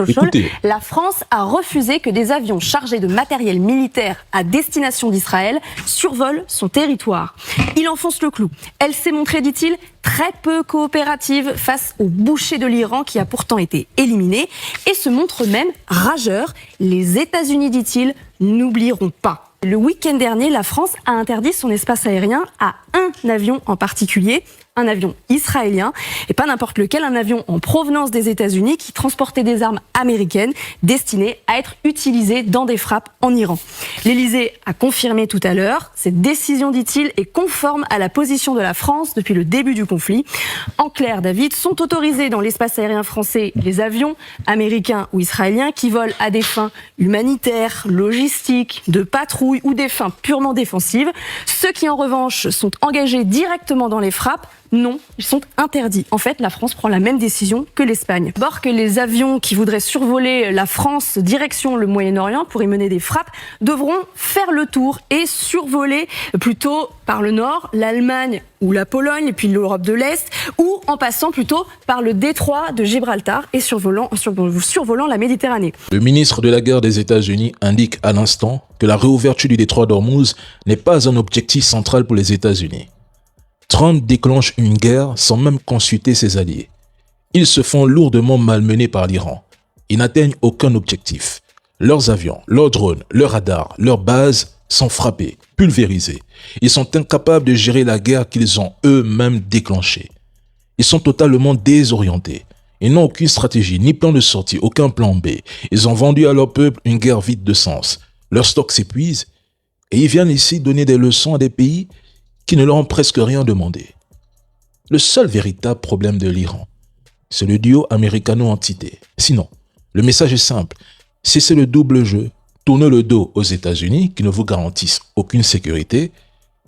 Écoutez. La France a refusé que des avions chargés de matériel militaire à destination d'Israël survolent son territoire. Il enfonce le clou. Elle s'est montrée, dit-il, très peu coopérative face au boucher de l'Iran qui a pourtant été éliminé et se montre même rageur. Les États-Unis, dit-il, n'oublieront pas. Le week-end dernier, la France a interdit son espace aérien à un avion en particulier, un avion israélien, et pas n'importe lequel, un avion en provenance des États-Unis qui transportait des armes américaines destinées à être utilisées dans des frappes en Iran. L'Élysée a confirmé tout à l'heure, cette décision, dit-il, est conforme à la position de la France depuis le début du conflit. En clair, David, sont autorisés dans l'espace aérien français les avions américains ou israéliens qui volent à des fins humanitaires, logistiques, de patrouille ou des fins purement défensives. Ceux qui, en revanche, sont engagés directement dans les frappes, non, ils sont interdits. En fait, la France prend la même décision que l'Espagne. D'abord que les avions qui voudraient survoler la France direction le Moyen-Orient pour y mener des frappes devront faire le tour et survoler plutôt par le nord, l'Allemagne ou la Pologne et puis l'Europe de l'Est, ou en passant plutôt par le détroit de Gibraltar et survolant la Méditerranée. Le ministre de la Guerre des États-Unis indique à l'instant que la réouverture du détroit d'Ormuz n'est pas un objectif central pour les États-Unis. Trump déclenche une guerre sans même consulter ses alliés. Ils se font lourdement malmenés par l'Iran. Ils n'atteignent aucun objectif. Leurs avions, leurs drones, leurs radars, leurs bases sont frappés, pulvérisés. Ils sont incapables de gérer la guerre qu'ils ont eux-mêmes déclenchée. Ils sont totalement désorientés. Ils n'ont aucune stratégie, ni plan de sortie, aucun plan B. Ils ont vendu à leur peuple une guerre vide de sens. Leur stock s'épuise et ils viennent ici donner des leçons à des pays qui ne leur ont presque rien demandé. Le seul véritable problème de l'Iran, c'est le duo américano-entité. Sinon, le message est simple. Cessez le double jeu, tournez le dos aux États-Unis qui ne vous garantissent aucune sécurité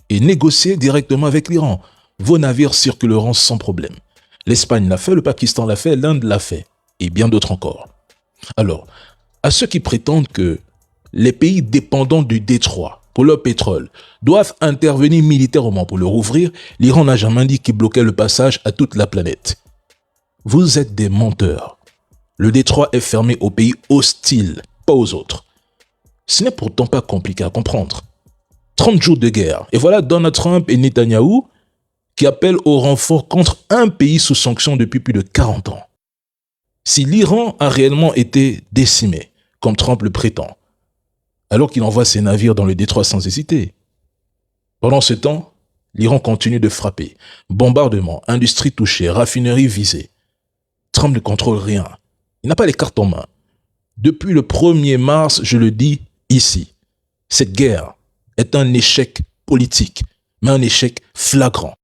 et négociez directement avec l'Iran. Vos navires circuleront sans problème. L'Espagne l'a fait, le Pakistan l'a fait, l'Inde l'a fait et bien d'autres encore. Alors, à ceux qui prétendent que les pays dépendants du détroit pour leur pétrole doivent intervenir militairement pour le rouvrir, l'Iran n'a jamais dit qu'il bloquait le passage à toute la planète. Vous êtes des menteurs. Le détroit est fermé aux pays hostiles, pas aux autres. Ce n'est pourtant pas compliqué à comprendre. 30 jours de guerre, et voilà Donald Trump et Netanyahou qui appellent au renfort contre un pays sous sanction depuis plus de 40 ans. Si l'Iran a réellement été décimé, comme Trump le prétend, alors qu'il envoie ses navires dans le détroit sans hésiter. Pendant ce temps, l'Iran continue de frapper. Bombardements, industries touchées, raffineries visées. Trump ne contrôle rien. Il n'a pas les cartes en main. Depuis le 1er mars, je le dis ici, cette guerre est un échec politique, mais un échec flagrant.